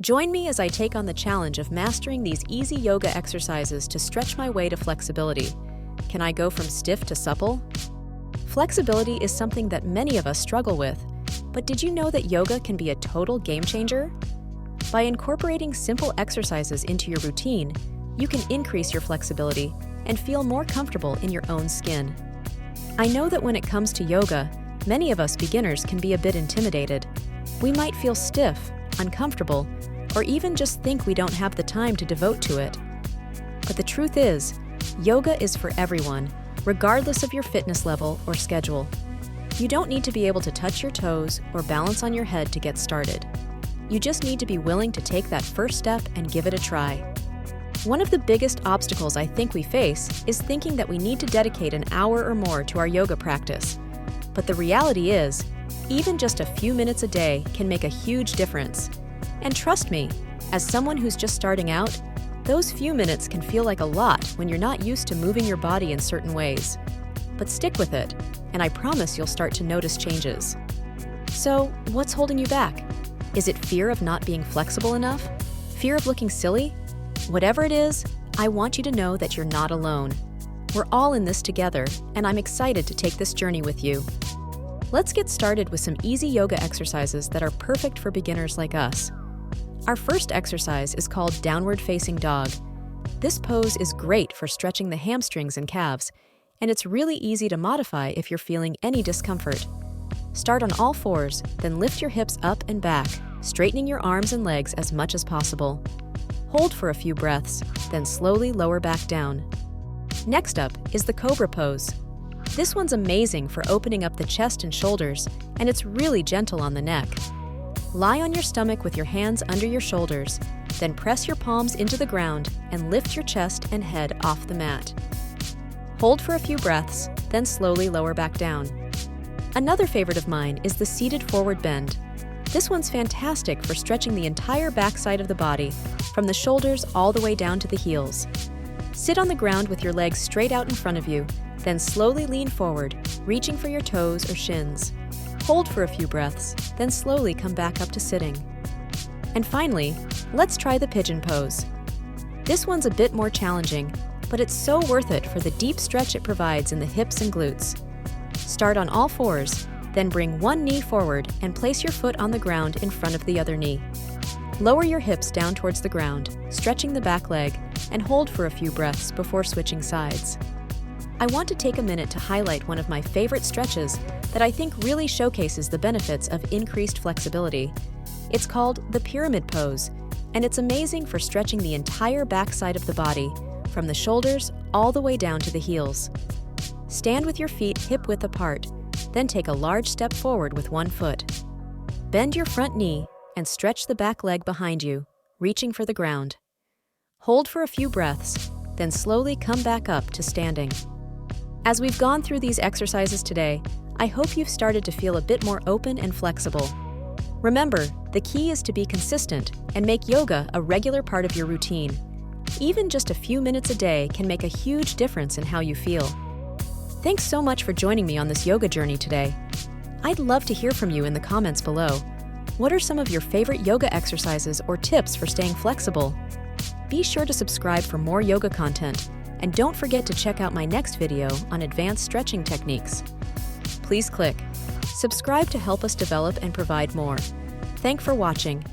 Join me as I take on the challenge of mastering these easy yoga exercises to stretch my way to flexibility. Can I go from stiff to supple? Flexibility is something that many of us struggle with, but did you know that yoga can be a total game changer? By incorporating simple exercises into your routine, you can increase your flexibility and feel more comfortable in your own skin. I know that when it comes to yoga, many of us beginners can be a bit intimidated. We might feel stiff, uncomfortable, or even just think we don't have the time to devote to it. But the truth is, yoga is for everyone, regardless of your fitness level or schedule. You don't need to be able to touch your toes or balance on your head to get started. You just need to be willing to take that first step and give it a try. One of the biggest obstacles I think we face is thinking that we need to dedicate an hour or more to our yoga practice. But the reality is, even just a few minutes a day can make a huge difference. And trust me, as someone who's just starting out, those few minutes can feel like a lot when you're not used to moving your body in certain ways. But stick with it, and I promise you'll start to notice changes. So, what's holding you back? Is it fear of not being flexible enough? Fear of looking silly? Whatever it is, I want you to know that you're not alone. We're all in this together, and I'm excited to take this journey with you. Let's get started with some easy yoga exercises that are perfect for beginners like us. Our first exercise is called Downward Facing Dog. This pose is great for stretching the hamstrings and calves, and it's really easy to modify if you're feeling any discomfort. Start on all fours, then lift your hips up and back, straightening your arms and legs as much as possible. Hold for a few breaths, then slowly lower back down. Next up is the Cobra pose. This one's amazing for opening up the chest and shoulders, and it's really gentle on the neck. Lie on your stomach with your hands under your shoulders, then press your palms into the ground and lift your chest and head off the mat. Hold for a few breaths, then slowly lower back down. Another favorite of mine is the seated forward bend. This one's fantastic for stretching the entire backside of the body, from the shoulders all the way down to the heels. Sit on the ground with your legs straight out in front of you, then slowly lean forward, reaching for your toes or shins. Hold for a few breaths, then slowly come back up to sitting. And finally, let's try the pigeon pose. This one's a bit more challenging, but it's so worth it for the deep stretch it provides in the hips and glutes. Start on all fours, then bring one knee forward and place your foot on the ground in front of the other knee. Lower your hips down towards the ground, stretching the back leg, and hold for a few breaths before switching sides. I want to take a minute to highlight one of my favorite stretches that I think really showcases the benefits of increased flexibility. It's called the pyramid pose, and it's amazing for stretching the entire backside of the body, from the shoulders all the way down to the heels. Stand with your feet hip-width apart, then take a large step forward with one foot. Bend your front knee and stretch the back leg behind you, reaching for the ground. Hold for a few breaths, then slowly come back up to standing. As we've gone through these exercises today, I hope you've started to feel a bit more open and flexible. Remember, the key is to be consistent and make yoga a regular part of your routine. Even just a few minutes a day can make a huge difference in how you feel. Thanks so much for joining me on this yoga journey today. I'd love to hear from you in the comments below. What are some of your favorite yoga exercises or tips for staying flexible? Be sure to subscribe for more yoga content, and don't forget to check out my next video on advanced stretching techniques. Please click subscribe to help us develop and provide more. Thanks for watching.